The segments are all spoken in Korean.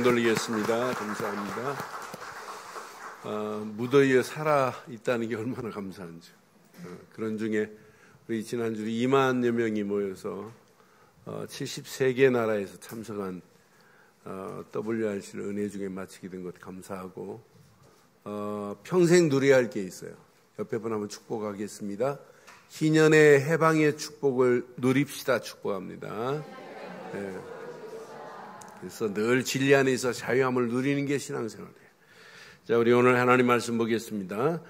영광 돌리겠습니다. 감사합니다. 무더위에 살아있다는 게 얼마나 감사한지. 그런 중에 우리 지난주 2만여 명이 모여서 73개 나라에서 참석한 WRC를 은혜 중에 마치게 된 것 감사하고, 평생 누려야 할 게 있어요. 옆에 분 한번 축복하겠습니다. 희년의 해방의 축복을 누립시다. 축복합니다. 네. 그래서 늘 진리 안에서 자유함을 누리는 게 신앙생활이에요. 자, 우리 오늘 하나님 말씀 보겠습니다.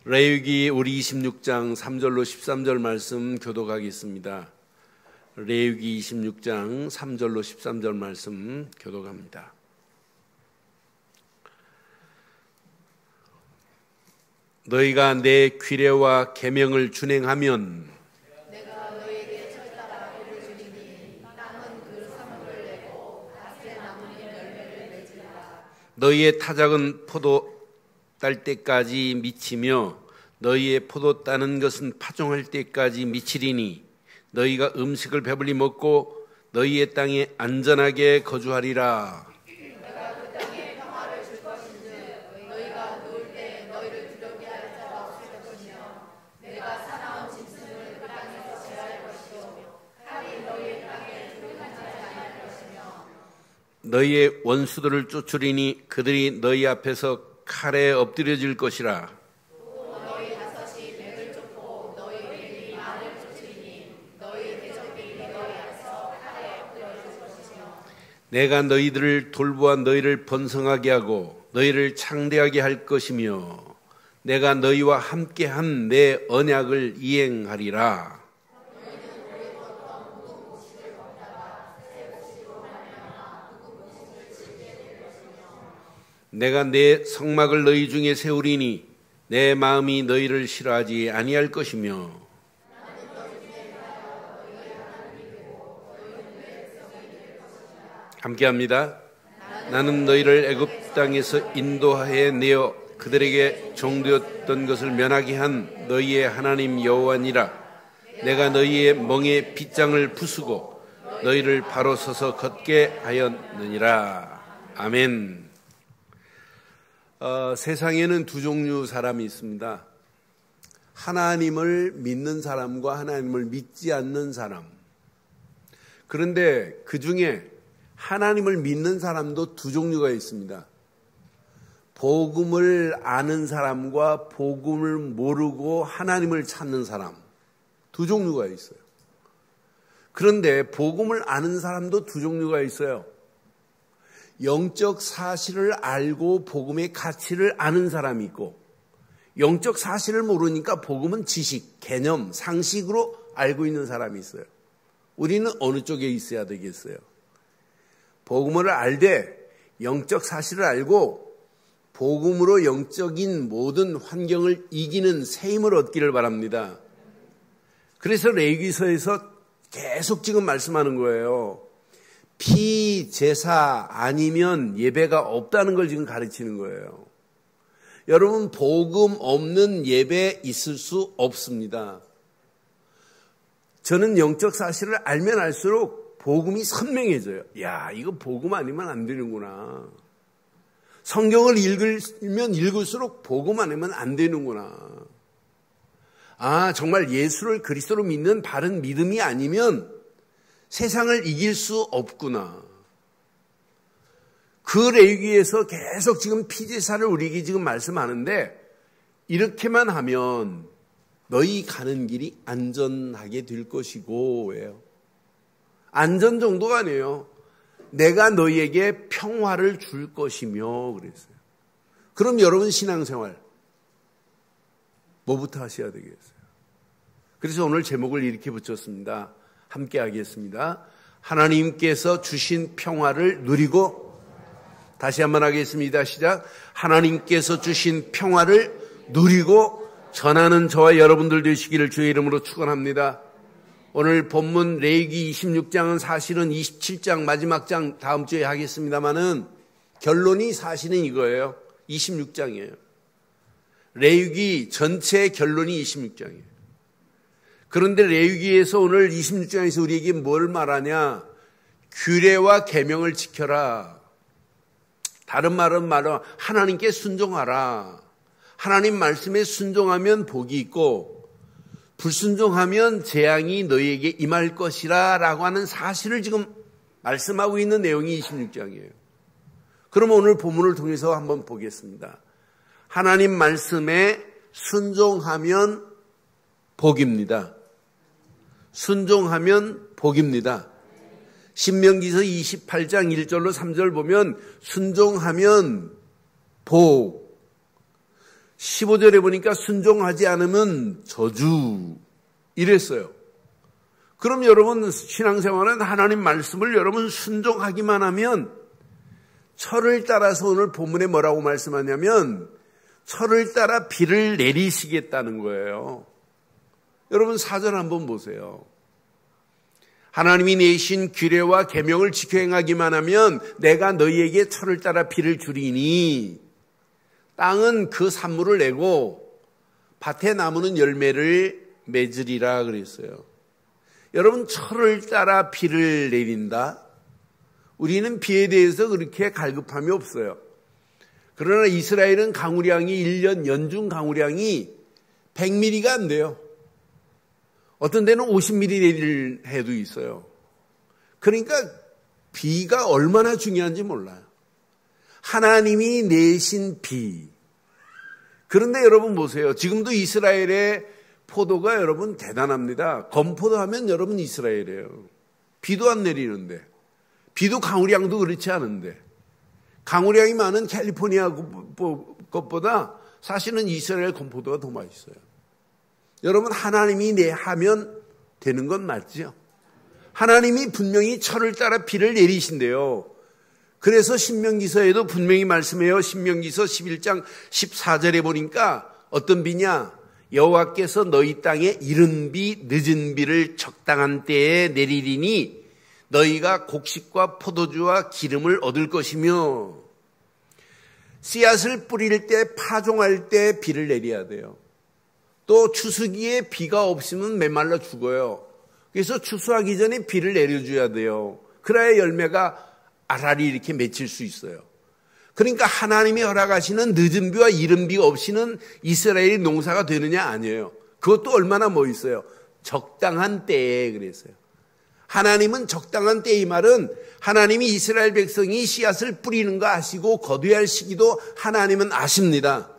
레위기 우리 26장 3절로 13절 말씀 교독하겠습니다. 레위기 26장 3절로 13절 말씀 교독합니다. 너희가 내 규례와 계명을 준행하면 내가 너희에게 철따라 복을 주리니 땅은 그 성을 내고 밭에 나무는 열매를 맺으리라. 너희의 타작은 포도 딸 때까지 미치며 너희의 포도 따는 것은 파종할 때까지 미치리니 너희가 음식을 배불리 먹고 너희의 땅에 안전하게 거주하리라. 내가 그 땅에 평화를 줄 것인즉 너희가 누울 때 너희를 두렵게 할 자가 없을 것이며 내가 사나운 짐승을 그 땅에서 제할 것이요 칼이 너희의 땅에 들어가지 아니할 것이며 너희의 원수들을 쫓으리니 그들이 너희 앞에서 칼에 엎드려질 것이라. 너희 다섯이 백을 쫓고 너희 백이 만을 쫓으리니 너희 대적들이 너희 앞에서 칼에 엎드려질 것이며 내가 너희들을 돌보아 너희를 번성하게 하고 너희를 창대하게 할 것이며 내가 너희와 함께한 내 언약을 이행하리라. 내가 내 성막을 너희 중에 세우리니 내 마음이 너희를 싫어하지 아니할 것이며 함께합니다. 나는 너희를 애굽 땅에서 인도하여 내어 그들에게 종되었던 것을 면하게 한 너희의 하나님 여호와니라. 내가 너희의 멍에 빗장을 부수고 너희를 바로 서서 걷게 하였느니라. 아멘. 세상에는 두 종류 사람이 있습니다. 하나님을 믿는 사람과 하나님을 믿지 않는 사람. 그런데 그 중에 하나님을 믿는 사람도 두 종류가 있습니다. 복음을 아는 사람과 복음을 모르고 하나님을 찾는 사람. 두 종류가 있어요. 그런데 복음을 아는 사람도 두 종류가 있어요. 영적 사실을 알고 복음의 가치를 아는 사람이 있고, 영적 사실을 모르니까 복음은 지식, 개념, 상식으로 알고 있는 사람이 있어요. 우리는 어느 쪽에 있어야 되겠어요? 복음을 알되 영적 사실을 알고 복음으로 영적인 모든 환경을 이기는 새 힘을 얻기를 바랍니다. 그래서 레위기서에서 계속 지금 말씀하는 거예요. 피제사 아니면 예배가 없다는 걸 지금 가르치는 거예요. 여러분, 복음 없는 예배 있을 수 없습니다. 저는 영적 사실을 알면 알수록 복음이 선명해져요. 야, 이거 복음 아니면 안 되는구나. 성경을 읽으면 읽을수록 복음 아니면 안 되는구나. 아, 정말 예수를 그리스도로 믿는 바른 믿음이 아니면 세상을 이길 수 없구나. 그 레위기에서 계속 지금 피제사를 우리에게 지금 말씀하는데, 이렇게만 하면 너희 가는 길이 안전하게 될 것이고, 왜요? 안전 정도가 아니에요. 내가 너희에게 평화를 줄 것이며 그랬어요. 그럼 여러분 신앙생활 뭐부터 하셔야 되겠어요? 그래서 오늘 제목을 이렇게 붙였습니다. 함께 하겠습니다. 하나님께서 주신 평화를 누리고, 다시 한번 하겠습니다. 시작. 하나님께서 주신 평화를 누리고 전하는 저와 여러분들 되시기를 주의 이름으로 축원합니다. 오늘 본문 레위기 26장은 사실은 27장 마지막 장 다음 주에 하겠습니다만은 결론이 사실은 이거예요. 26장이에요. 레위기 전체의 결론이 26장이에요. 그런데 레위기에서 오늘 26장에서 우리에게 뭘 말하냐? 규례와 계명을 지켜라. 다른 말은 하나님께 순종하라. 하나님 말씀에 순종하면 복이 있고 불순종하면 재앙이 너희에게 임할 것이라 라고 하는 사실을 지금 말씀하고 있는 내용이 26장이에요. 그럼 오늘 본문을 통해서 한번 보겠습니다. 하나님 말씀에 순종하면 복입니다. 순종하면 복입니다. 신명기서 28장 1절로 3절 보면 순종하면 복. 15절에 보니까 순종하지 않으면 저주. 이랬어요. 그럼 여러분 신앙생활은 하나님 말씀을 여러분 순종하기만 하면 철을 따라서 오늘 본문에 뭐라고 말씀하냐면 철을 따라 비를 내리시겠다는 거예요. 여러분 4절 한번 보세요. 하나님이 내신 규례와 계명을 지켜 행하기만 하면 내가 너희에게 철을 따라 비를 주리니 땅은 그 산물을 내고 밭에 나무는 열매를 맺으리라 그랬어요. 여러분 철을 따라 비를 내린다? 우리는 비에 대해서 그렇게 갈급함이 없어요. 그러나 이스라엘은 강우량이 1년 연중 강우량이 100mm가 안 돼요. 어떤 데는 50mm 내릴 해도 있어요. 그러니까 비가 얼마나 중요한지 몰라요. 하나님이 내신 비. 그런데 여러분 보세요. 지금도 이스라엘의 포도가 여러분 대단합니다. 건포도 하면 여러분 이스라엘이에요. 비도 안 내리는데. 비도 강우량도 그렇지 않은데. 강우량이 많은 캘리포니아 것보다 사실은 이스라엘 건포도가 더 맛있어요. 여러분 하나님이 하면 되는 건 맞죠? 하나님이 분명히 철을 따라 비를 내리신대요. 그래서 신명기서에도 분명히 말씀해요. 신명기서 11장 14절에 보니까 어떤 비냐? 여호와께서 너희 땅에 이른 비 늦은 비를 적당한 때에 내리리니 너희가 곡식과 포도주와 기름을 얻을 것이며 씨앗을 뿌릴 때 파종할 때 비를 내려야 돼요. 또 추수기에 비가 없으면 메말라 죽어요. 그래서 추수하기 전에 비를 내려줘야 돼요. 그래야 열매가 알알이 이렇게 맺힐 수 있어요. 그러니까 하나님이 허락하시는 늦은 비와 이른 비가 없이는 이스라엘이 농사가 되느냐? 아니에요. 그것도 얼마나 멋있어요. 적당한 때에 그랬어요. 하나님은 적당한 때 이 말은 하나님이 이스라엘 백성이 씨앗을 뿌리는 거 아시고 거두어야 할 시기도 하나님은 아십니다.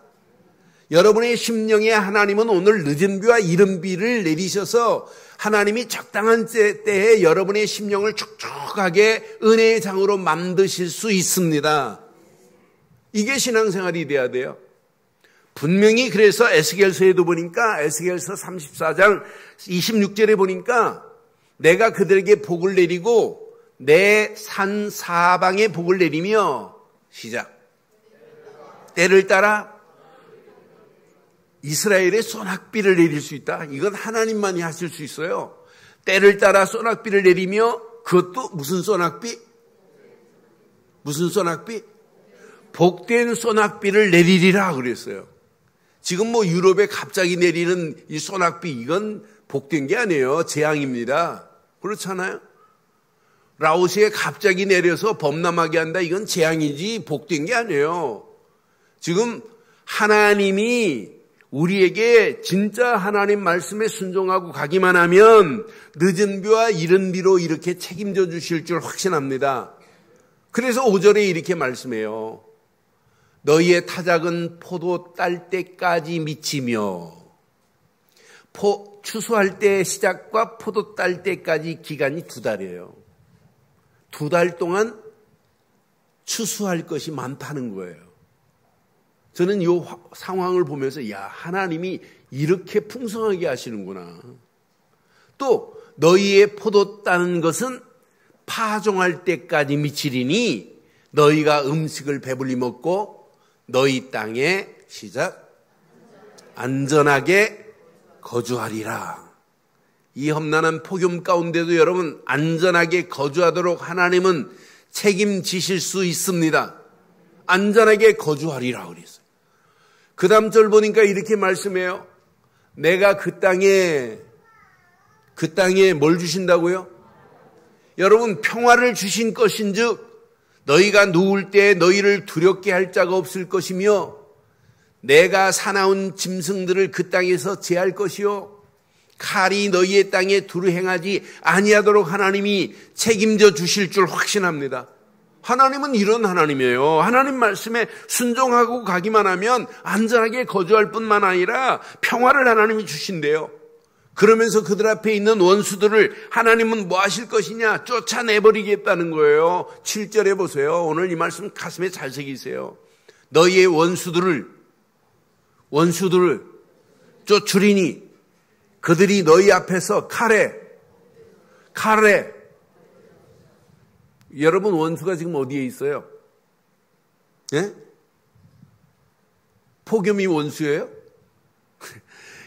여러분의 심령에 하나님은 오늘 늦은 비와 이른 비를 내리셔서 하나님이 적당한 때에 여러분의 심령을 촉촉하게 은혜의 장으로 만드실 수 있습니다. 이게 신앙생활이 돼야 돼요. 분명히 그래서 에스겔서에도 보니까 에스겔서 34장 26절에 보니까 내가 그들에게 복을 내리고 내 산 사방에 복을 내리며 시작. 때를 따라 이스라엘의 소낙비를 내릴 수 있다. 이건 하나님만이 하실 수 있어요. 때를 따라 소낙비를 내리며 그것도 무슨 소낙비? 무슨 소낙비? 복된 소낙비를 내리리라 그랬어요. 지금 뭐 유럽에 갑자기 내리는 이 소낙비 이건 복된 게 아니에요. 재앙입니다. 그렇잖아요. 라오스에 갑자기 내려서 범람하게 한다. 이건 재앙이지 복된 게 아니에요. 지금 하나님이 우리에게 진짜 하나님 말씀에 순종하고 가기만 하면 늦은 비와 이른 비로 이렇게 책임져 주실 줄 확신합니다. 그래서 5절에 이렇게 말씀해요. 너희의 타작은 포도 딸 때까지 미치며 추수할 때 시작과 포도 딸 때까지 기간이 2달이에요. 2달 동안 추수할 것이 많다는 거예요. 저는 이 상황을 보면서 야 하나님이 이렇게 풍성하게 하시는구나. 또 너희의 포도 따는 것은 파종할 때까지 미치리니 너희가 음식을 배불리 먹고 너희 땅에 시작 안전하게 거주하리라. 이 험난한 폭염 가운데도 여러분 안전하게 거주하도록 하나님은 책임지실 수 있습니다. 안전하게 거주하리라 그랬어요. 그 다음 절 보니까 이렇게 말씀해요. 내가 그 땅에 뭘 주신다고요? 여러분 평화를 주신 것인즉 너희가 누울 때 너희를 두렵게 할 자가 없을 것이며 내가 사나운 짐승들을 그 땅에서 제할 것이요 칼이 너희의 땅에 두루 행하지 아니하도록 하나님이 책임져 주실 줄 확신합니다. 하나님은 이런 하나님이에요. 하나님 말씀에 순종하고 가기만 하면 안전하게 거주할 뿐만 아니라 평화를 하나님이 주신대요. 그러면서 그들 앞에 있는 원수들을 하나님은 뭐 하실 것이냐? 쫓아내버리겠다는 거예요. 7절에 보세요. 오늘 이 말씀 가슴에 잘 새기세요. 너희의 원수들을 쫓으리니 그들이 너희 앞에서 칼에 여러분 원수가 지금 어디에 있어요? 예? 폭염이 원수예요?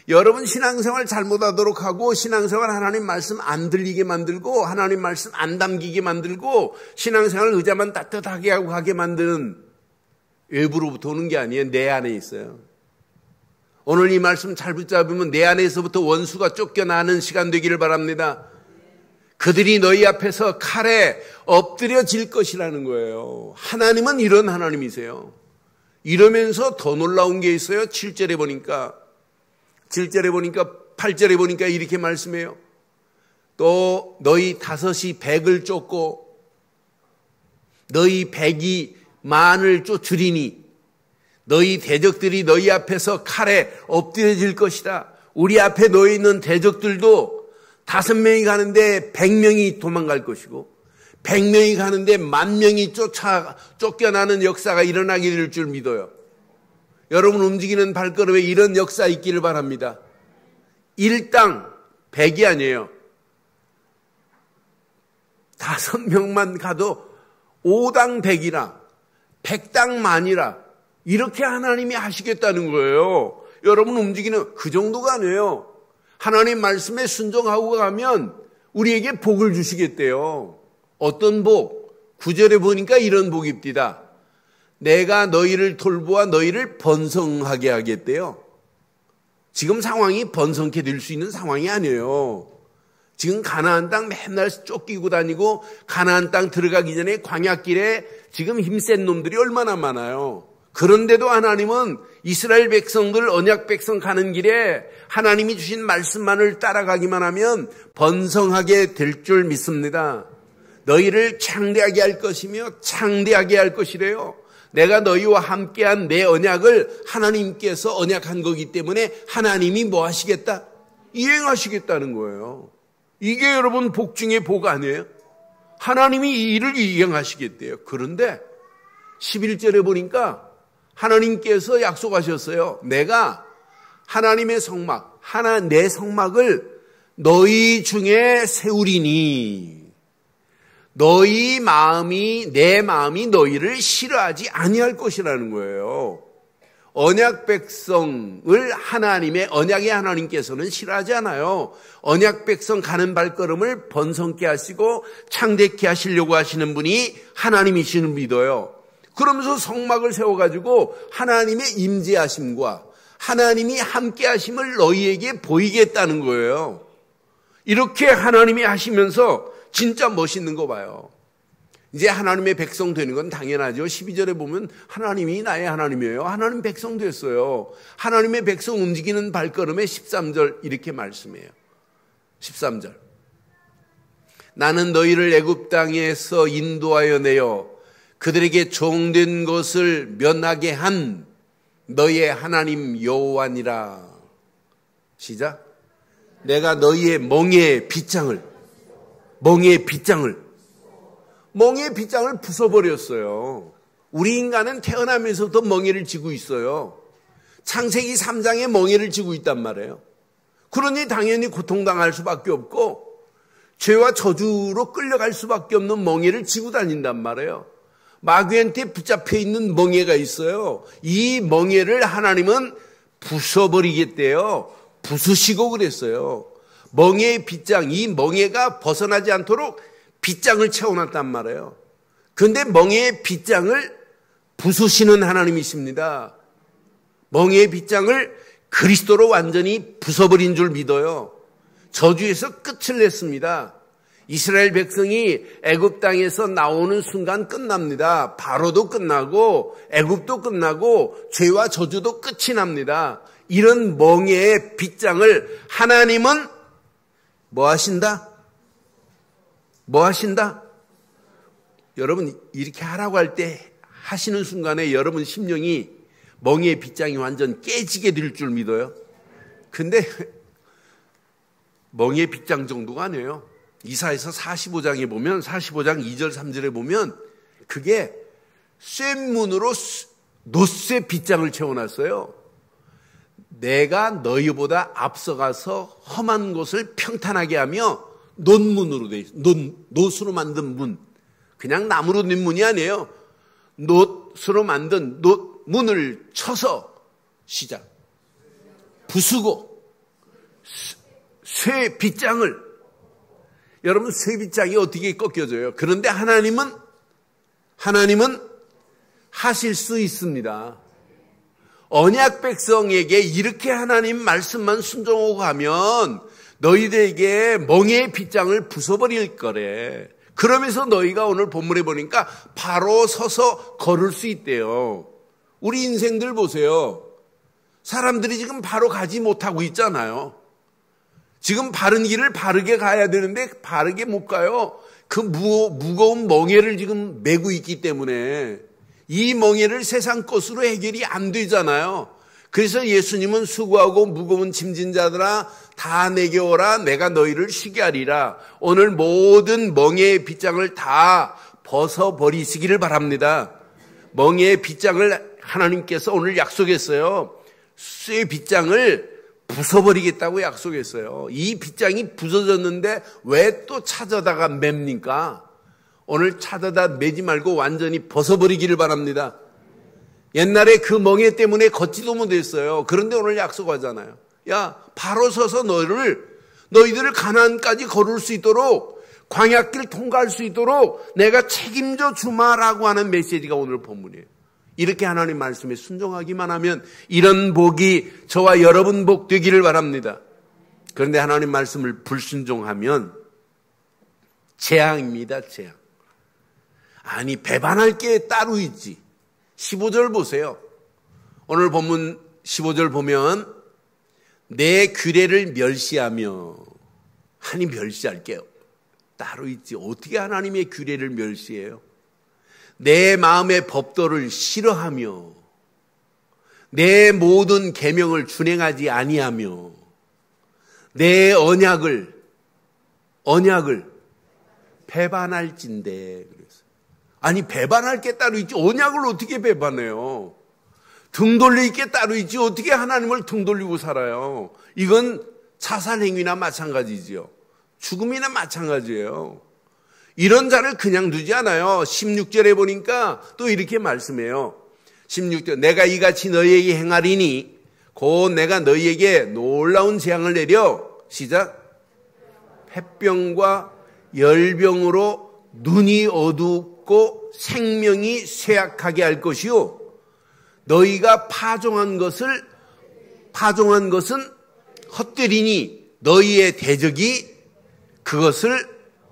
여러분 신앙생활 잘못하도록 하고 신앙생활 하나님 말씀 안 들리게 만들고 하나님 말씀 안 담기게 만들고 신앙생활 의자만 따뜻하게 하고 가게 만드는 외부로부터 오는 게 아니에요. 내 안에 있어요. 오늘 이 말씀 잘 붙잡으면 내 안에서부터 원수가 쫓겨나는 시간 되기를 바랍니다. 그들이 너희 앞에서 칼에 엎드려질 것이라는 거예요. 하나님은 이런 하나님이세요. 이러면서 더 놀라운 게 있어요. 7절에 보니까 8절에 보니까 이렇게 말씀해요. 또 너희 5이 100을 쫓고 너희 100이 만을 쫓으리니 너희 대적들이 너희 앞에서 칼에 엎드려질 것이다. 우리 앞에 놓여 있는 대적들도 5명이 가는데 100명이 도망갈 것이고 100명이 가는데 10,000명이 쫓겨나는 역사가 일어나게 될 줄 믿어요. 여러분 움직이는 발걸음에 이런 역사 있기를 바랍니다. 1당 100이 아니에요. 5명만 가도 5당 100이라 100당 만이라 이렇게 하나님이 하시겠다는 거예요. 여러분 움직이는 그 정도가 아니에요. 하나님 말씀에 순종하고 가면 우리에게 복을 주시겠대요. 어떤 복? 9절에 보니까 이런 복이 있디다. 내가 너희를 돌보아 너희를 번성하게 하겠대요. 지금 상황이 번성케 될 수 있는 상황이 아니에요. 지금 가나안 땅 맨날 쫓기고 다니고 가나안 땅 들어가기 전에 광야길에 지금 힘센 놈들이 얼마나 많아요. 그런데도 하나님은 이스라엘 백성들 언약 백성 가는 길에 하나님이 주신 말씀만을 따라가기만 하면 번성하게 될 줄 믿습니다. 너희를 창대하게 할 것이며 창대하게 할 것이래요. 내가 너희와 함께한 내 언약을 하나님께서 언약한 거기 때문에 하나님이 뭐 하시겠다? 이행하시겠다는 거예요. 이게 여러분 복 중에 복 아니에요? 하나님이 이 일을 이행하시겠대요. 그런데 11절에 보니까 하나님께서 약속하셨어요. 내가 하나님의 성막, 내 성막을 너희 중에 세우리니 너희 마음이 내 마음이 너희를 싫어하지 아니할 것이라는 거예요. 언약 백성을 하나님의 언약의 하나님께서는 싫어하지 않아요. 언약 백성 가는 발걸음을 번성케 하시고 창대케 하시려고 하시는 분이 하나님이시는 믿어요. 그러면서 성막을 세워가지고 하나님의 임재하심과 하나님이 함께 하심을 너희에게 보이겠다는 거예요. 이렇게 하나님이 하시면서 진짜 멋있는 거 봐요. 이제 하나님의 백성 되는 건 당연하죠. 12절에 보면 하나님이 나의 하나님이에요. 하나님 백성 됐어요. 하나님의 백성 움직이는 발걸음에 13절 이렇게 말씀해요. 13절. 나는 너희를 애굽 땅에서 인도하여 내어 그들에게 종된 것을 면하게 한 너희의 하나님 여호와니라. 시작. 내가 너희의 멍에의 빗장을 부숴버렸어요. 우리 인간은 태어나면서부터 멍에를 지고 있어요. 창세기 3장에 멍에를 지고 있단 말이에요. 그러니 당연히 고통당할 수밖에 없고 죄와 저주로 끌려갈 수밖에 없는 멍에를 지고 다닌단 말이에요. 마귀한테 붙잡혀 있는 멍에가 있어요. 이 멍에를 하나님은 부숴버리겠대요. 부수시고 그랬어요. 멍에의 빗장, 이 멍에가 벗어나지 않도록 빗장을 채워놨단 말이에요. 그런데 멍에의 빗장을 부수시는 하나님이십니다. 멍에의 빗장을 그리스도로 완전히 부숴버린 줄 믿어요. 저주에서 끝을 냈습니다. 이스라엘 백성이 애굽 땅에서 나오는 순간 끝납니다. 바로도 끝나고 애굽도 끝나고 죄와 저주도 끝이 납니다. 이런 멍에의 빗장을 하나님은 뭐 하신다? 뭐 하신다? 여러분 이렇게 하라고 할 때 하시는 순간에 여러분 심령이 멍에의 빗장이 완전 깨지게 될 줄 믿어요. 근데 멍에의 빗장 정도가 아니에요. 이사야서 45장에 보면 45장 2절 3절에 보면 그게 쇳문으로 노쇠 빗장을 채워놨어요. 내가 너희보다 앞서가서 험한 곳을 평탄하게 하며 놋문으로 돼 있어요. 놋으로 만든 문. 그냥 나무로 된 문이 아니에요. 놋으로 만든 문을 쳐서 시작. 부수고 쇠 빗장을 여러분 쇠 빗장이 어떻게 꺾여져요? 그런데 하나님은 하실 수 있습니다. 언약 백성에게 이렇게 하나님 말씀만 순종하고 가면 너희들에게 멍에의 빗장을 부숴버릴 거래. 그러면서 너희가 오늘 본문에 보니까 바로 서서 걸을 수 있대요. 우리 인생들 보세요. 사람들이 지금 바로 가지 못하고 있잖아요. 지금 바른 길을 바르게 가야 되는데 바르게 못 가요. 그 무거운 멍에를 지금 메고 있기 때문에 이 멍에를 세상 것으로 해결이 안 되잖아요. 그래서 예수님은 수고하고 무거운 짐진 자들아 다 내게 오라 내가 너희를 쉬게 하리라. 오늘 모든 멍에의 빗장을 다 벗어버리시기를 바랍니다. 멍에의 빗장을 하나님께서 오늘 약속했어요. 쇠 빗장을 부숴버리겠다고 약속했어요. 이 빗장이 부서졌는데 왜 또 찾아다가 맵니까? 오늘 찾아다 매지 말고 완전히 벗어버리기를 바랍니다. 옛날에 그 멍에 때문에 걷지도 못했어요. 그런데 오늘 약속하잖아요. 야, 바로 서서 너희들을 가나안까지 걸을 수 있도록 광야길 통과할 수 있도록 내가 책임져 주마라고 하는 메시지가 오늘 본문이에요. 이렇게 하나님 말씀에 순종하기만 하면 이런 복이 저와 여러분 복 되기를 바랍니다. 그런데 하나님 말씀을 불순종하면 재앙입니다. 재앙. 아니 배반할 게 따로 있지. 15절 보세요. 오늘 본문 15절 보면 내 규례를 멸시하며 하나님 멸시할게요. 따로 있지. 어떻게 하나님의 규례를 멸시해요? 내 마음의 법도를 싫어하며 내 모든 계명을 준행하지 아니하며 내 언약을 배반할진대. 아니 배반할 게 따로 있지 언약을 어떻게 배반해요? 등 돌릴 게 따로 있지 어떻게 하나님을 등 돌리고 살아요? 이건 자살행위나 마찬가지지요. 죽음이나 마찬가지예요. 이런 자를 그냥 두지 않아요. 16절에 보니까 또 이렇게 말씀해요. 16절 내가 이같이 너희에게 행하리니 곧 내가 너희에게 놀라운 재앙을 내려 시작 폐병과 열병으로 눈이 어둡고 생명이 쇠약하게 할 것이요 너희가 파종한 것은 헛되리니 너희의 대적이 그것을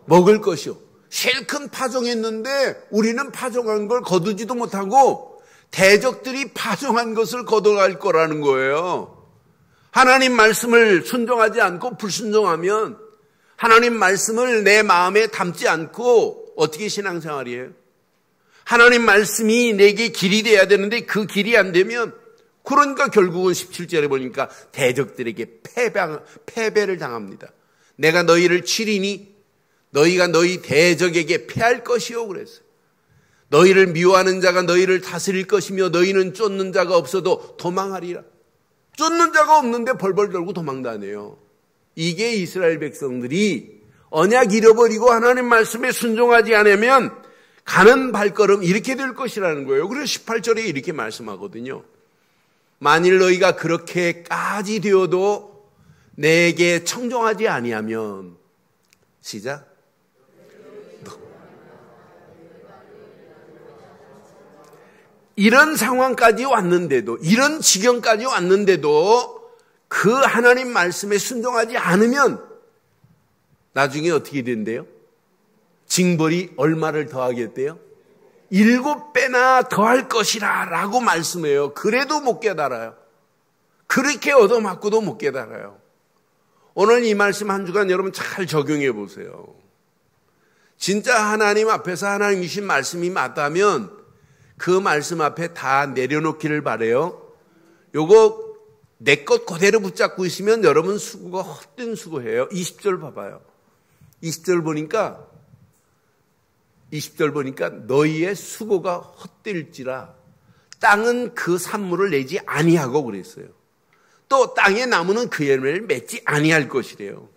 먹을 것이요. 실컷 파종했는데 우리는 파종한 걸 거두지도 못하고 대적들이 파종한 것을 거둬갈 거라는 거예요. 하나님 말씀을 순종하지 않고 불순종하면 하나님 말씀을 내 마음에 담지 않고 어떻게 신앙생활이에요? 하나님 말씀이 내게 길이 돼야 되는데 그 길이 안 되면 그러니까 결국은 17절에 보니까 대적들에게 패배를 당합니다. 내가 너희를 치리니 너희가 너희 대적에게 패할 것이요 그랬어요. 너희를 미워하는 자가 너희를 다스릴 것이며 너희는 쫓는 자가 없어도 도망하리라. 쫓는 자가 없는데 벌벌 떨고 도망다녀요. 이게 이스라엘 백성들이 언약 잃어버리고 하나님 말씀에 순종하지 않으면 가는 발걸음 이렇게 될 것이라는 거예요. 그래서 18절에 이렇게 말씀하거든요. 만일 너희가 그렇게까지 되어도 내게 청종하지 아니하면 시작 이런 상황까지 왔는데도 이런 지경까지 왔는데도 그 하나님 말씀에 순종하지 않으면 나중에 어떻게 된대요? 징벌이 얼마를 더하겠대요? 7배나 더할 것이라 라고 말씀해요. 그래도 못 깨달아요. 그렇게 얻어맞고도 못 깨달아요. 오늘 이 말씀 한 주간 여러분 잘 적용해 보세요. 진짜 하나님 앞에서 하나님 주신 말씀이 맞다면 그 말씀 앞에 다 내려놓기를 바라요. 요거 내 것 그대로 붙잡고 있으면 여러분 수고가 헛된 수고예요. 20절 봐봐요. 20절 보니까 너희의 수고가 헛될지라 땅은 그 산물을 내지 아니하고 그랬어요. 또 땅의 나무는 그 열매를 맺지 아니할 것이래요.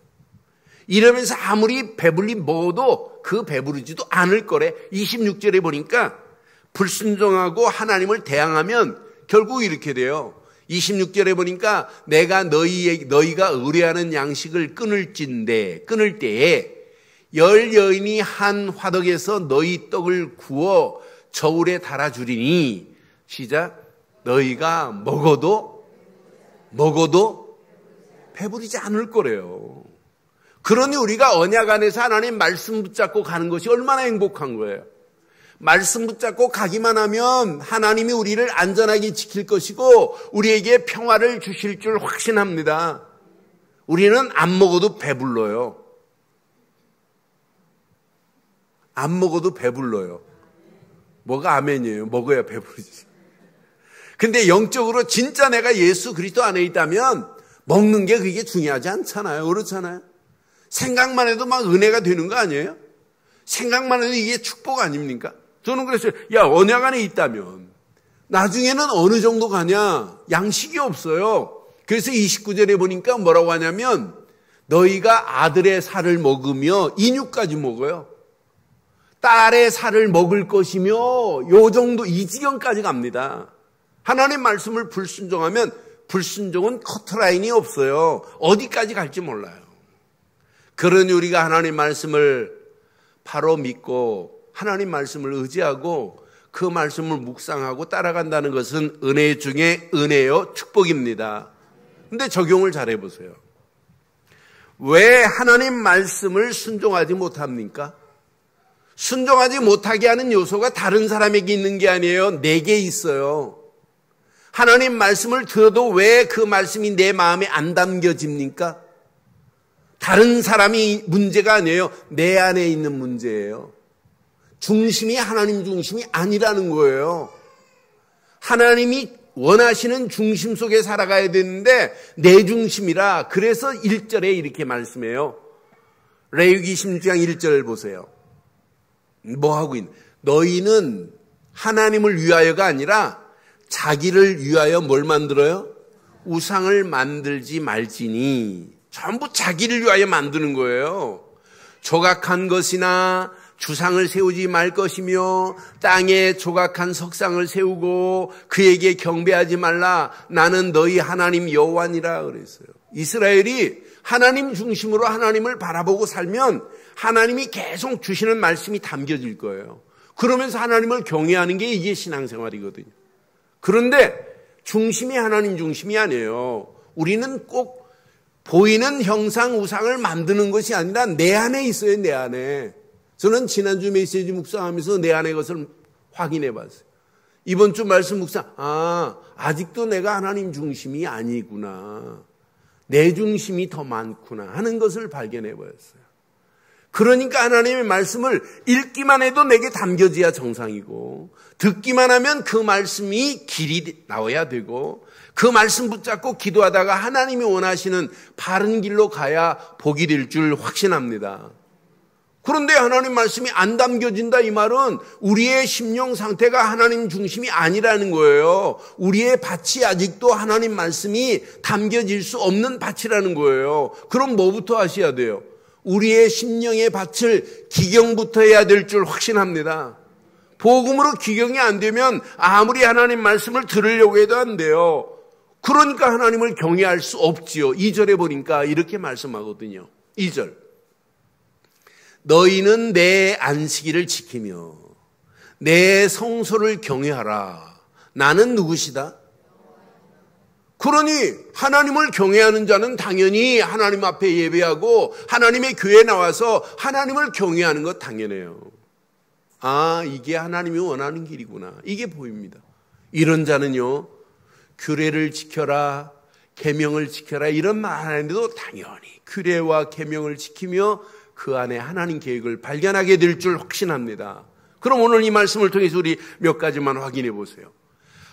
이러면서 아무리 배불리 먹어도 그 배부르지도 않을 거래. 26절에 보니까 불순종하고 하나님을 대항하면 결국 이렇게 돼요. 26절에 보니까 내가 너희가 의뢰하는 양식을 끊을 때에 10여인이 한 화덕에서 너희 떡을 구워 저울에 달아주리니 시작. 너희가 먹어도 배부르지 않을 거래요. 그러니 우리가 언약 안에서 하나님 말씀 붙잡고 가는 것이 얼마나 행복한 거예요. 말씀 붙잡고 가기만 하면 하나님이 우리를 안전하게 지킬 것이고 우리에게 평화를 주실 줄 확신합니다. 우리는 안 먹어도 배불러요. 안 먹어도 배불러요. 뭐가 아멘이에요? 먹어야 배부르지. 근데 영적으로 진짜 내가 예수 그리스도 안에 있다면 먹는 게 그게 중요하지 않잖아요. 그렇잖아요. 생각만 해도 막 은혜가 되는 거 아니에요? 생각만 해도 이게 축복 아닙니까? 저는 그랬어요. 야, 언약 안에 있다면 나중에는 어느 정도 가냐? 양식이 없어요. 그래서 29절에 보니까 뭐라고 하냐면 너희가 아들의 살을 먹으며 인육까지 먹어요. 딸의 살을 먹을 것이며 요 정도 이 지경까지 갑니다. 하나님 말씀을 불순종하면 불순종은 커트라인이 없어요. 어디까지 갈지 몰라요. 그러니 우리가 하나님 말씀을 바로 믿고 하나님 말씀을 의지하고 그 말씀을 묵상하고 따라간다는 것은 은혜 중에 은혜요 축복입니다. 근데 적용을 잘 해보세요. 왜 하나님 말씀을 순종하지 못합니까? 순종하지 못하게 하는 요소가 다른 사람에게 있는 게 아니에요. 내게 있어요. 하나님 말씀을 들어도 왜 그 말씀이 내 마음에 안 담겨집니까? 다른 사람이 문제가 아니에요. 내 안에 있는 문제예요. 중심이 하나님 중심이 아니라는 거예요. 하나님이 원하시는 중심 속에 살아가야 되는데 내 중심이라. 그래서 1절에 이렇게 말씀해요. 레위기 16장 1절 보세요. 뭐 하고 있는? 너희는 하나님을 위하여가 아니라 자기를 위하여 뭘 만들어요? 우상을 만들지 말지니. 전부 자기를 위하여 만드는 거예요. 조각한 것이나 주상을 세우지 말 것이며 땅에 조각한 석상을 세우고 그에게 경배하지 말라. 나는 너희 하나님 여호와니라 그랬어요. 이스라엘이 하나님 중심으로 하나님을 바라보고 살면 하나님이 계속 주시는 말씀이 담겨질 거예요. 그러면서 하나님을 경외하는 게 이게 신앙생활이거든요. 그런데 중심이 하나님 중심이 아니에요. 우리는 꼭 보이는 형상 우상을 만드는 것이 아니라 내 안에 있어요. 내 안에. 저는 지난주 메시지 묵상하면서 내 안의 것을 확인해 봤어요. 이번 주 말씀 묵상, 아직도 내가 하나님 중심이 아니구나. 내 중심이 더 많구나 하는 것을 발견해 보였어요. 그러니까 하나님의 말씀을 읽기만 해도 내게 담겨져야 정상이고 듣기만 하면 그 말씀이 길이 나와야 되고 그 말씀 붙잡고 기도하다가 하나님이 원하시는 바른 길로 가야 복이 될 줄 확신합니다. 그런데 하나님 말씀이 안 담겨진다 이 말은 우리의 심령 상태가 하나님 중심이 아니라는 거예요. 우리의 밭이 아직도 하나님 말씀이 담겨질 수 없는 밭이라는 거예요. 그럼 뭐부터 하셔야 돼요? 우리의 심령의 밭을 기경부터 해야 될 줄 확신합니다. 복음으로 기경이 안 되면 아무리 하나님 말씀을 들으려고 해도 안 돼요. 그러니까 하나님을 경외할 수 없지요. 2절에 보니까 이렇게 말씀하거든요. 2절. 너희는 내 안식일을 지키며 내 성소를 경외하라. 나는 누구시다? 그러니 하나님을 경외하는 자는 당연히 하나님 앞에 예배하고 하나님의 교회에 나와서 하나님을 경외하는 것 당연해요. 아, 이게 하나님이 원하는 길이구나. 이게 보입니다. 이런 자는요, 규례를 지켜라, 계명을 지켜라 이런 말 안 해도 당연히 규례와 계명을 지키며 그 안에 하나님 계획을 발견하게 될 줄 확신합니다. 그럼 오늘 이 말씀을 통해서 우리 몇 가지만 확인해 보세요.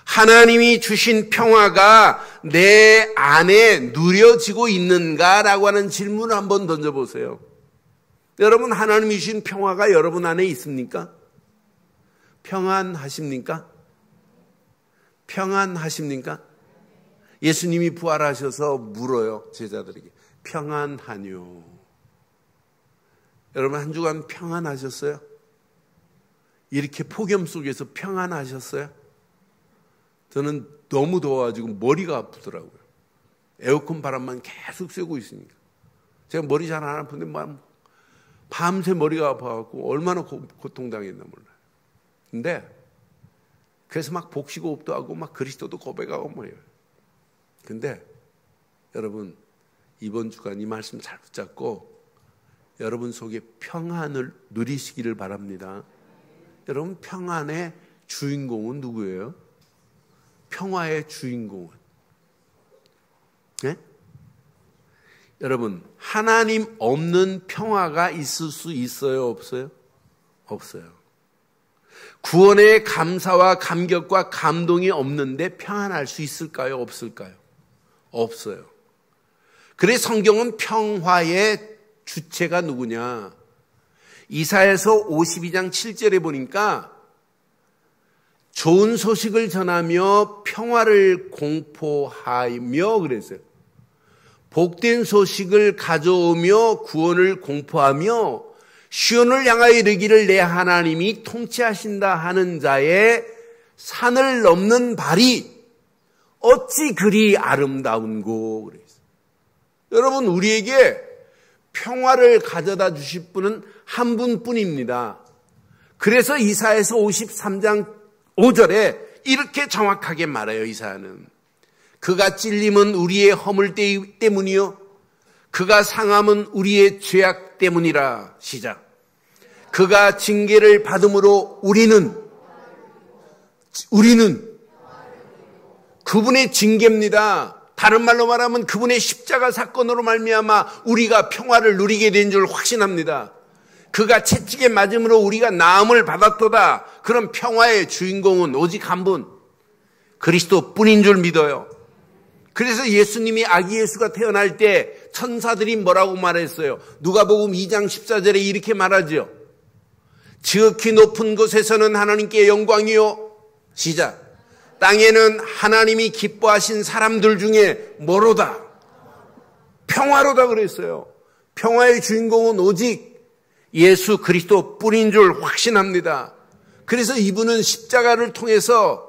하나님이 주신 평화가 내 안에 누려지고 있는가라고 하는 질문을 한번 던져보세요. 여러분, 하나님이 주신 평화가 여러분 안에 있습니까? 평안하십니까? 평안하십니까? 예수님이 부활하셔서 물어요, 제자들에게. 평안하뇨? 여러분, 한 주간 평안하셨어요? 이렇게 폭염 속에서 평안하셨어요? 저는 너무 더워가지고 머리가 아프더라고요. 에어컨 바람만 계속 쐬고 있으니까. 제가 머리 잘 안 아픈데 밤새 머리가 아파갖고 얼마나 고통당했나 몰라요. 근데 그래서 막 복식호흡도 하고 막 그리스도도 고백하고 뭐예요. 근데 여러분, 이번 주간 이 말씀 잘 붙잡고 여러분 속에 평안을 누리시기를 바랍니다. 여러분, 평안의 주인공은 누구예요? 평화의 주인공은, 네? 여러분, 하나님 없는 평화가 있을 수 있어요, 없어요? 없어요. 구원의 감사와 감격과 감동이 없는데 평안할 수 있을까요, 없을까요? 없어요. 그래서 성경은 평화의 주체가 누구냐? 이사야서 52장 7절에 보니까 좋은 소식을 전하며 평화를 공포하며 그랬어요. 복된 소식을 가져오며 구원을 공포하며 시온을 향하여 이르기를 내 하나님이 통치하신다 하는 자의 산을 넘는 발이 어찌 그리 아름다운고 그랬어요. 여러분, 우리에게 평화를 가져다 주실 분은 한 분뿐입니다. 그래서 이사야서 53장 5절에 이렇게 정확하게 말해요. 이사야는 그가 찔림은 우리의 허물 때문이요 그가 상함은 우리의 죄악 때문이라. 시작. 그가 징계를 받음으로 우리는 그분의 징계입니다. 다른 말로 말하면 그분의 십자가 사건으로 말미암아 우리가 평화를 누리게 된 줄 확신합니다. 그가 채찍에 맞음으로 우리가 나음을 받았도다. 그런 평화의 주인공은 오직 한 분, 그리스도뿐인 줄 믿어요. 그래서 예수님이 아기 예수가 태어날 때 천사들이 뭐라고 말했어요? 누가복음 2장 14절에 이렇게 말하죠. 지극히 높은 곳에서는 하나님께 영광이요. 시작. 땅에는 하나님이 기뻐하신 사람들 중에 뭐로다? 평화로다 그랬어요. 평화의 주인공은 오직 예수 그리스도뿐인 줄 확신합니다. 그래서 이분은 십자가를 통해서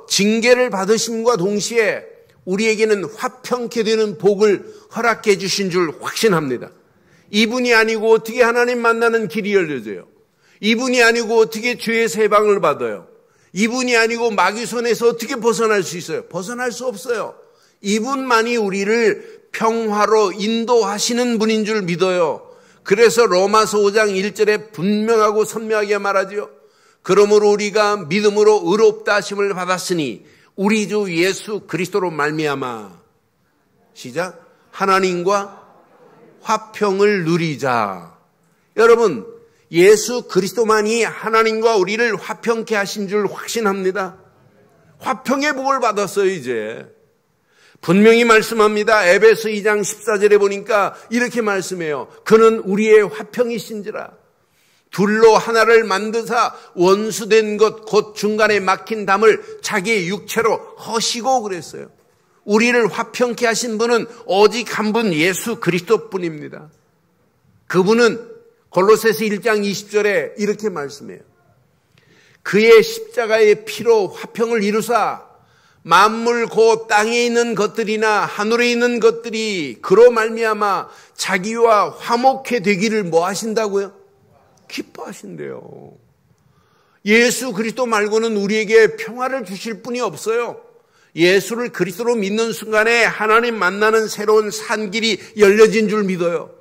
징계를 받으심과 동시에 우리에게는 화평케 되는 복을 허락해 주신 줄 확신합니다. 이분이 아니고 어떻게 하나님 만나는 길이 열려져요? 이분이 아니고 어떻게 죄에서 해방을 받아요? 이분이 아니고 마귀 손에서 어떻게 벗어날 수 있어요? 벗어날 수 없어요. 이분만이 우리를 평화로 인도하시는 분인 줄 믿어요. 그래서 로마서 5장 1절에 분명하고 선명하게 말하죠. 그러므로 우리가 믿음으로 의롭다 하심을 받았으니 우리 주 예수 그리스도로 말미암아. 시작. 하나님과 화평을 누리자. 여러분, 예수 그리스도만이 하나님과 우리를 화평케 하신 줄 확신합니다. 화평의 복을 받았어요. 이제 분명히 말씀합니다. 에베소 2장 14절에 보니까 이렇게 말씀해요. 그는 우리의 화평이신지라. 둘로 하나를 만드사 원수된 것 곧 중간에 막힌 담을 자기의 육체로 허시고 그랬어요. 우리를 화평케 하신 분은 오직 한 분 예수 그리스도뿐입니다. 그분은 골로새서 1장 20절에 이렇게 말씀해요. 그의 십자가의 피로 화평을 이루사 만물 곧 땅에 있는 것들이나 하늘에 있는 것들이 그로 말미암아 자기와 화목해 되기를 뭐 하신다고요? 기뻐하신대요. 예수 그리스도 말고는 우리에게 평화를 주실 분이 없어요. 예수를 그리스도로 믿는 순간에 하나님 만나는 새로운 산길이 열려진 줄 믿어요.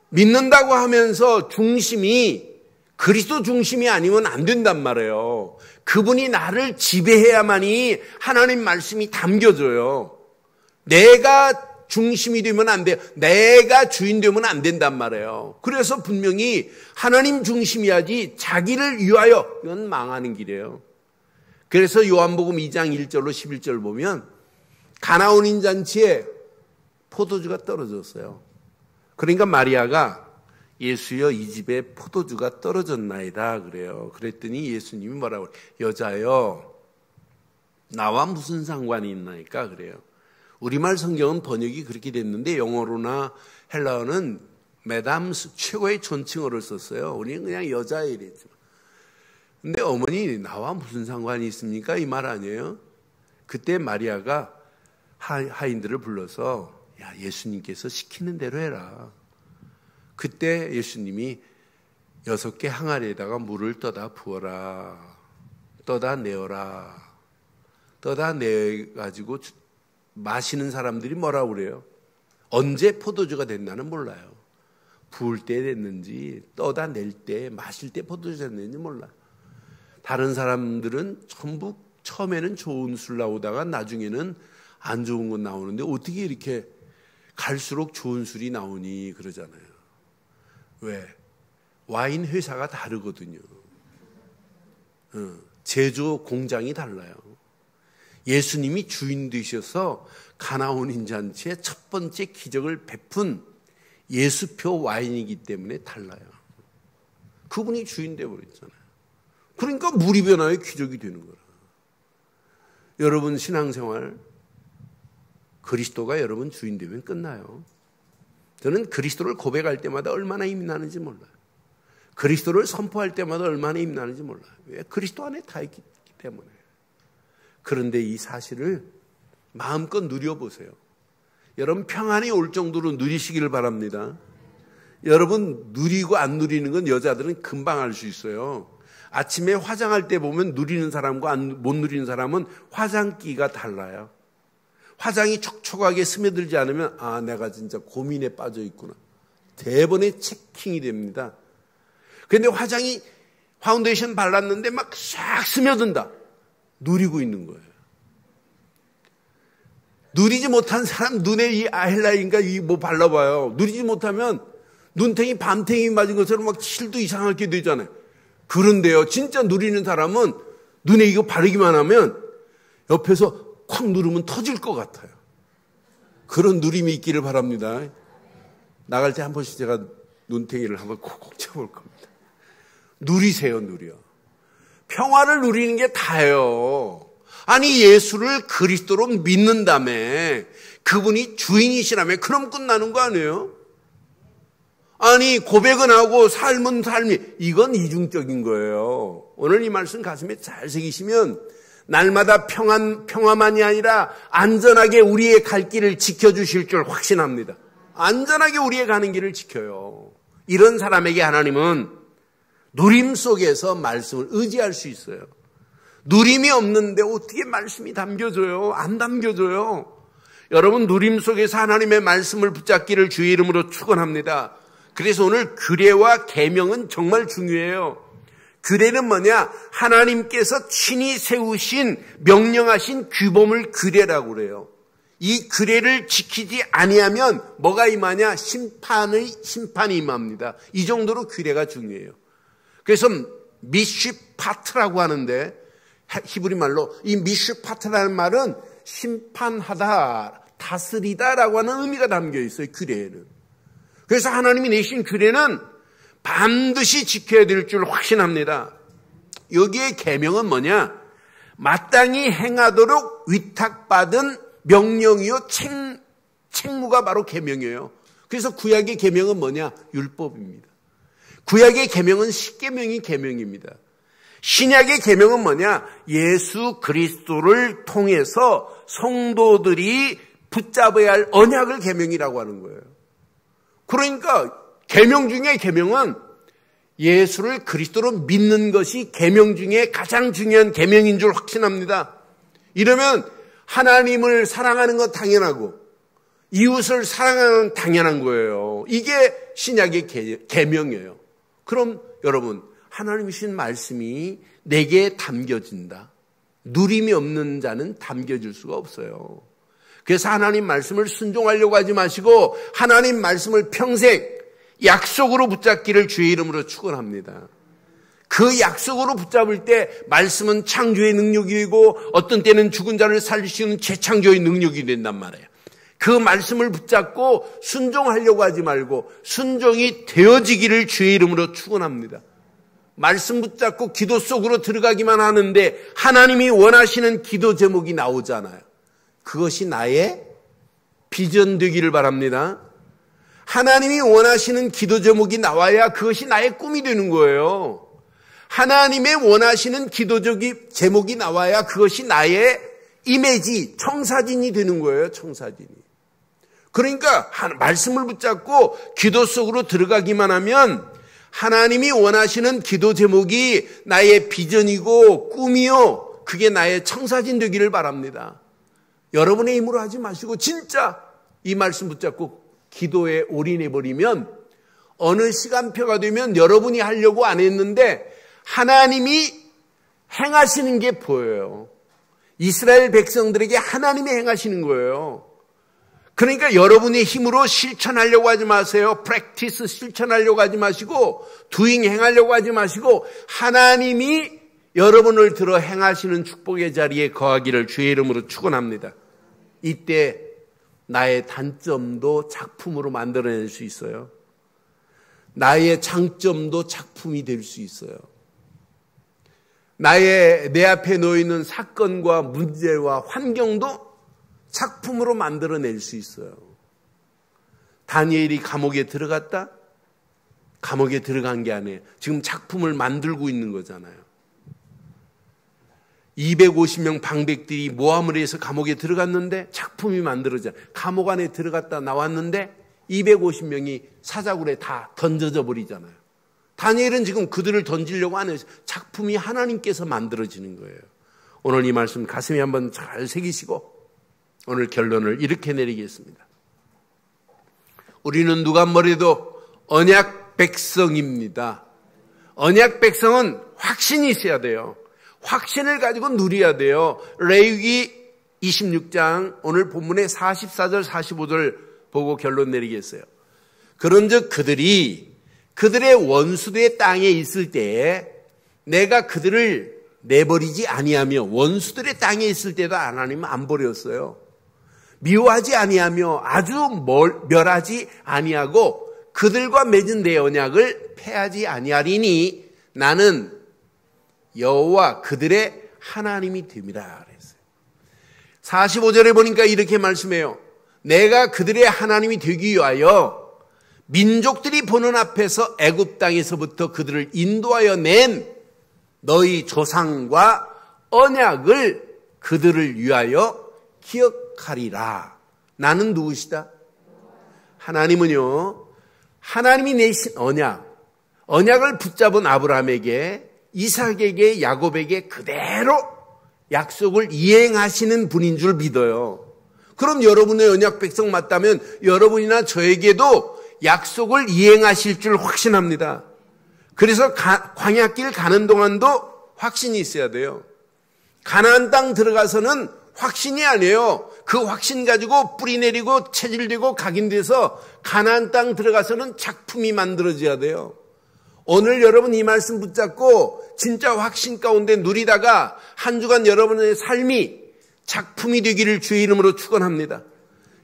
믿는다고 하면서 중심이 그리스도 중심이 아니면 안 된단 말이에요. 그분이 나를 지배해야만이 하나님 말씀이 담겨져요. 내가 중심이 되면 안 돼요. 내가 주인 되면 안 된단 말이에요. 그래서 분명히 하나님 중심이야지 자기를 위하여, 이건 망하는 길이에요. 그래서 요한복음 2장 1절로 11절 보면 가나온 잔치에 포도주가 떨어졌어요. 그러니까 마리아가 예수여 이 집에 포도주가 떨어졌나이다 그래요. 그랬더니 예수님이 뭐라고 그래요? 여자여 나와 무슨 상관이 있나이까 그래요. 우리말 성경은 번역이 그렇게 됐는데 영어로나 헬라어는 메담스 최고의 존칭어를 썼어요. 우리는 그냥 여자애 이랬지만. 근데 어머니 나와 무슨 상관이 있습니까? 이 말 아니에요? 그때 마리아가 하인들을 불러서 야 예수님께서 시키는 대로 해라. 그때 예수님이 6개 항아리에다가 물을 떠다 부어라. 떠다 내어라. 떠다 내가지고 마시는 사람들이 뭐라고 그래요? 언제 포도주가 됐나는 몰라요. 부을 때 됐는지 떠다 낼 때 마실 때 포도주가 됐는지 몰라요. 다른 사람들은 전부 처음에는 좋은 술 나오다가 나중에는 안 좋은 건 나오는데 어떻게 이렇게 갈수록 좋은 술이 나오니 그러잖아요. 왜? 와인 회사가 다르거든요. 제조 공장이 달라요. 예수님이 주인 되셔서 가나온 잔치에 첫 번째 기적을 베푼 예수표 와인이기 때문에 달라요. 그분이 주인 되어버렸잖아요. 그러니까 물이 변화의 기적이 되는 거라. 여러분 신앙생활 그리스도가 여러분 주인 되면 끝나요. 저는 그리스도를 고백할 때마다 얼마나 힘이 나는지 몰라요. 그리스도를 선포할 때마다 얼마나 힘이 나는지 몰라요. 왜? 그리스도 안에 다 있기 때문에. 그런데 이 사실을 마음껏 누려보세요. 여러분 평안이 올 정도로 누리시기를 바랍니다. 여러분 누리고 안 누리는 건 여자들은 금방 알 수 있어요. 아침에 화장할 때 보면 누리는 사람과 못 누리는 사람은 화장기가 달라요. 화장이 촉촉하게 스며들지 않으면 아 내가 진짜 고민에 빠져 있구나. 대번에 체킹이 됩니다. 그런데 화장이 파운데이션 발랐는데 막 싹 스며든다. 누리고 있는 거예요. 누리지 못한 사람 눈에 이 아이라인가 이 뭐 발라봐요. 누리지 못하면 눈탱이 밤탱이 맞은 것처럼 막 실도 이상하게 되잖아요. 그런데요, 진짜 누리는 사람은 눈에 이거 바르기만 하면 옆에서 콱 누르면 터질 것 같아요. 그런 누림이 있기를 바랍니다. 나갈 때 한 번씩 제가 눈탱이를 한번 콕콕 쳐볼 겁니다. 누리세요, 누려. 평화를 누리는 게 다예요. 아니 예수를 그리스도로 믿는다며 그분이 주인이시라며 그럼 끝나는 거 아니에요? 아니 고백은 하고 삶은 삶이 이건 이중적인 거예요. 오늘 이 말씀 가슴에 잘 새기시면 날마다 평화만이 아니라 안전하게 우리의 갈 길을 지켜주실 줄 확신합니다. 안전하게 우리의 가는 길을 지켜요. 이런 사람에게 하나님은 누림 속에서 말씀을 의지할 수 있어요. 누림이 없는데 어떻게 말씀이 담겨져요? 안 담겨져요. 여러분 누림 속에서 하나님의 말씀을 붙잡기를 주의 이름으로 축원합니다. 그래서 오늘 규례와 계명은 정말 중요해요. 규례는 뭐냐? 하나님께서 친히 세우신 명령하신 규범을 규례라고 그래요. 이 규례를 지키지 아니하면 뭐가 임하냐? 심판이 임합니다. 이 정도로 규례가 중요해요. 그래서 미슈파트라고 하는데 히브리 말로 이 미슈파트라는 말은 심판하다, 다스리다라고 하는 의미가 담겨 있어요. 규례에는. 그래서 하나님이 내신 규례는 반드시 지켜야 될 줄 확신합니다. 여기에 계명은 뭐냐? 마땅히 행하도록 위탁받은 명령이요 책무가 바로 계명이에요. 그래서 구약의 계명은 뭐냐? 율법입니다. 구약의 계명은 십계명이 계명입니다. 신약의 계명은 뭐냐? 예수 그리스도를 통해서 성도들이 붙잡아야 할 언약을 계명이라고 하는 거예요. 그러니까 계명 중에 계명은 예수를 그리스도로 믿는 것이 계명 중에 가장 중요한 계명인 줄 확신합니다. 이러면 하나님을 사랑하는 건 당연하고 이웃을 사랑하는 건 당연한 거예요. 이게 신약의 계명이에요. 그럼 여러분, 하나님이 주신 말씀이 내게 담겨진다. 누림이 없는 자는 담겨질 수가 없어요. 그래서 하나님 말씀을 순종하려고 하지 마시고 하나님 말씀을 평생 약속으로 붙잡기를 주의 이름으로 축원합니다. 그 약속으로 붙잡을 때 말씀은 창조의 능력이고 어떤 때는 죽은 자를 살리시는 재창조의 능력이 된단 말이에요. 그 말씀을 붙잡고 순종하려고 하지 말고 순종이 되어지기를 주의 이름으로 축원합니다. 말씀 붙잡고 기도 속으로 들어가기만 하는데 하나님이 원하시는 기도 제목이 나오잖아요. 그것이 나의 비전 되기를 바랍니다. 하나님이 원하시는 기도 제목이 나와야 그것이 나의 꿈이 되는 거예요. 하나님의 원하시는 기도 제목이 나와야 그것이 나의 이미지, 청사진이 되는 거예요. 청사진이. 그러니까 말씀을 붙잡고 기도 속으로 들어가기만 하면 하나님이 원하시는 기도 제목이 나의 비전이고 꿈이요, 그게 나의 청사진 되기를 바랍니다. 여러분의 힘으로 하지 마시고 진짜 이 말씀 붙잡고 기도에 올인해버리면 어느 시간표가 되면 여러분이 하려고 안 했는데 하나님이 행하시는 게 보여요. 이스라엘 백성들에게 하나님이 행하시는 거예요. 그러니까 여러분의 힘으로 실천하려고 하지 마세요. 프랙티스 실천하려고 하지 마시고 두잉 행하려고 하지 마시고 하나님이 여러분을 들어 행하시는 축복의 자리에 거하기를 주의 이름으로 축원합니다. 이때 나의 단점도 작품으로 만들어낼 수 있어요. 나의 장점도 작품이 될 수 있어요. 내 앞에 놓여있는 사건과 문제와 환경도 작품으로 만들어낼 수 있어요. 다니엘이 감옥에 들어갔다? 감옥에 들어간 게 아니에요. 지금 작품을 만들고 있는 거잖아요. 250명 방백들이 모함을 해서 감옥에 들어갔는데 작품이 만들어져. 감옥 안에 들어갔다 나왔는데 250명이 사자굴에 다 던져져 버리잖아요. 다니엘은 지금 그들을 던지려고 안 해서 작품이 하나님께서 만들어지는 거예요. 오늘 이 말씀 가슴에 한번 잘 새기시고 오늘 결론을 이렇게 내리겠습니다. 우리는 누가 뭐래도 언약 백성입니다. 언약 백성은 확신이 있어야 돼요. 확신을 가지고 누려야 돼요. 레위기 26장 오늘 본문의 44절 45절 보고 결론 내리겠어요. 그런즉 그들의 원수들의 땅에 있을 때에 내가 그들을 내버리지 아니하며 원수들의 땅에 있을 때도 하나님은 안 버렸어요. 미워하지 아니하며 아주 멸하지 아니하고 그들과 맺은 내 언약을 폐하지 아니하리니 나는 여호와 그들의 하나님이 됨이라 그랬어요. 45절에 보니까 이렇게 말씀해요. 내가 그들의 하나님이 되기 위하여 민족들이 보는 앞에서 애굽 땅에서부터 그들을 인도하여 낸 너희 조상과 언약을 그들을 위하여 기억하리라. 나는 누구시다? 하나님은요, 하나님이 내신 언약을 붙잡은 아브라함에게, 이삭에게, 야곱에게 그대로 약속을 이행하시는 분인 줄 믿어요. 그럼 여러분의 언약 백성 맞다면 여러분이나 저에게도 약속을 이행하실 줄 확신합니다. 그래서 광야길 가는 동안도 확신이 있어야 돼요. 가나안 땅 들어가서는 확신이 아니에요. 그 확신 가지고 뿌리 내리고 체질되고 각인돼서 가나안 땅 들어가서는 작품이 만들어져야 돼요. 오늘 여러분 이 말씀 붙잡고 진짜 확신 가운데 누리다가 한 주간 여러분의 삶이 작품이 되기를 주의 이름으로 축원합니다.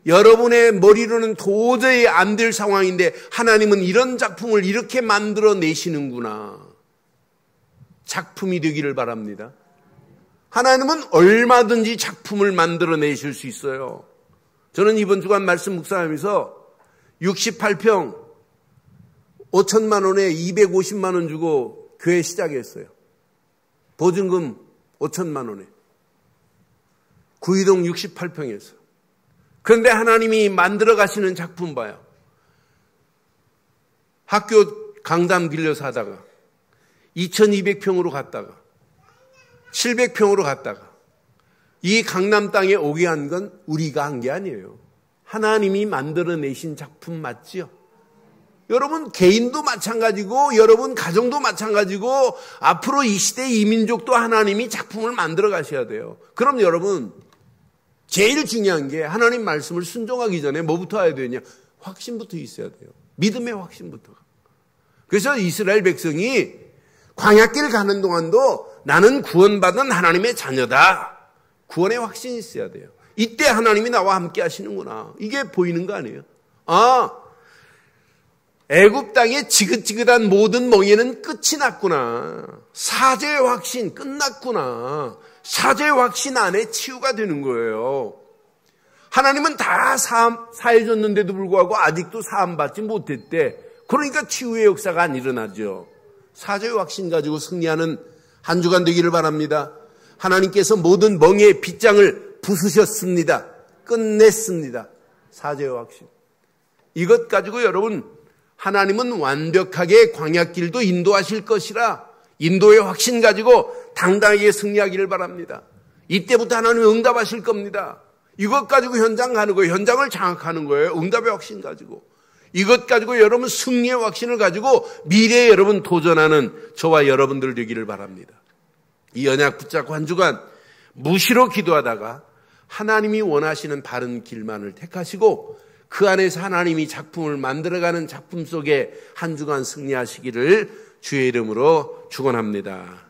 여러분의 머리로는 도저히 안 될 상황인데 하나님은 이런 작품을 이렇게 만들어 내시는구나. 작품이 되기를 바랍니다. 하나님은 얼마든지 작품을 만들어 내실 수 있어요. 저는 이번 주간 말씀 묵상하면서 68평 5천만 원에 250만 원 주고 교회 시작했어요. 보증금 5천만 원에. 구이동 68평에서. 그런데 하나님이 만들어 가시는 작품 봐요. 학교 강당 빌려서 하다가 2200평으로 갔다가 700평으로 갔다가 이 강남 땅에 오게 한 건 우리가 한 게 아니에요. 하나님이 만들어내신 작품 맞지요? 여러분 개인도 마찬가지고 여러분 가정도 마찬가지고 앞으로 이 시대 이 민족도 하나님이 작품을 만들어 가셔야 돼요. 그럼 여러분 제일 중요한 게 하나님 말씀을 순종하기 전에 뭐부터 해야 되냐? 확신부터 있어야 돼요. 믿음의 확신부터. 그래서 이스라엘 백성이 광야길 가는 동안도 나는 구원받은 하나님의 자녀다. 구원의 확신이 있어야 돼요. 이때 하나님이 나와 함께 하시는구나. 이게 보이는 거 아니에요? 애굽 땅의 지긋지긋한 모든 멍에는 끝이 났구나. 사죄의 확신 끝났구나. 사죄의 확신 안에 치유가 되는 거예요. 하나님은 다 사해줬는데도 불구하고 아직도 사함받지 못했대. 그러니까 치유의 역사가 안 일어나죠. 사죄의 확신 가지고 승리하는 한 주간 되기를 바랍니다. 하나님께서 모든 멍에의 빗장을 부수셨습니다. 끝냈습니다. 사죄의 확신. 이것 가지고 여러분 하나님은 완벽하게 광야길도 인도하실 것이라 인도의 확신 가지고 당당하게 승리하기를 바랍니다. 이때부터 하나님은 응답하실 겁니다. 이것 가지고 현장 가는 거예요. 현장을 장악하는 거예요. 응답의 확신 가지고. 이것 가지고 여러분 승리의 확신을 가지고 미래에 여러분 도전하는 저와 여러분들 되기를 바랍니다. 이 언약 붙잡고 한 주간 무시로 기도하다가 하나님이 원하시는 바른 길만을 택하시고 그 안에서 하나님이 작품을 만들어가는 작품 속에 한 주간 승리하시기를 주의 이름으로 축원합니다.